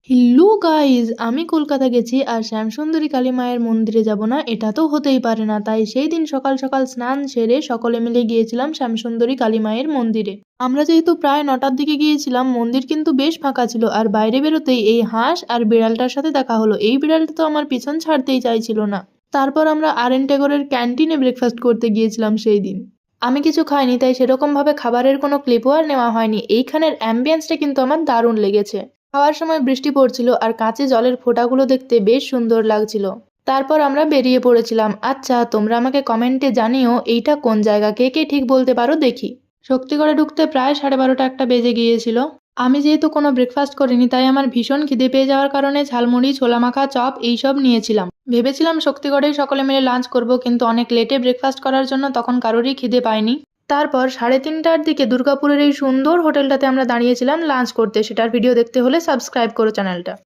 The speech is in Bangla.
হ্যালো গাইজ, আমি কলকাতা গেছি আর শ্যামসুন্দরী কালী মায়ের মন্দিরে যাব না এটা তো হতেই পারে না। তাই সেই দিন সকাল সকাল স্নান সেরে সকলে মিলে গিয়েছিলাম শ্যামসুন্দরী কালী মায়ের মন্দিরে। আমরা যেহেতু প্রায় 9টার দিকে গিয়েছিলাম, মন্দির কিন্তু বেশ ফাঁকা ছিল। আর বাইরে বেরোতেই এই হাঁস আর বিড়ালটার সাথে দেখা হলো। এই বিড়ালটা তো আমার পিছন ছাড়তেই চাইছিল না। তারপর আমরা আর.এন. টেগোরের ক্যান্টিনে ব্রেকফাস্ট করতে গিয়েছিলাম সেই দিন। আমি কিছু খাইনি, তাই সেরকম ভাবে খাবারের কোনো ক্লিপও আর নেওয়া হয়নি। এইখানের অ্যাম্বিয়েন্সটা কিন্তু আমার দারুণ লেগেছে। খাওয়ার সময় বৃষ্টি পড়ছিল আর কাঁচে জলের ফোঁটাগুলো দেখতে বেশ সুন্দর লাগছিল। তারপর আমরা বেরিয়ে পড়েছিলাম। আচ্ছা, তোমরা আমাকে কমেন্টে জানিও এইটা কোন জায়গা, কে কে ঠিক বলতে পারো দেখি। শক্তিগড়ে ঢুকতে প্রায় 12:30 একটা বেজে গিয়েছিল। আমি যেহেতু কোনো ব্রেকফাস্ট করিনি, তাই আমার ভীষণ খিদে পেয়ে যাওয়ার কারণে ঝালমুড়ি, ছোলা মাখা, চপ এইসব নিয়েছিলাম। ভেবেছিলাম শক্তিগড়েই সকলে মিলে লাঞ্চ করব, কিন্তু অনেক লেটে ব্রেকফাস্ট করার জন্য তখন কারোরই খিদে পায়নি। তারপর 3:30টার দিকে দুর্গাপুরের এই সুন্দর হোটেলটাতে আমরা দাঁড়িয়েছিলাম লাঞ্চ করতে। সেটার ভিডিও দেখতে হলে সাবস্ক্রাইব করো চ্যানেলটা।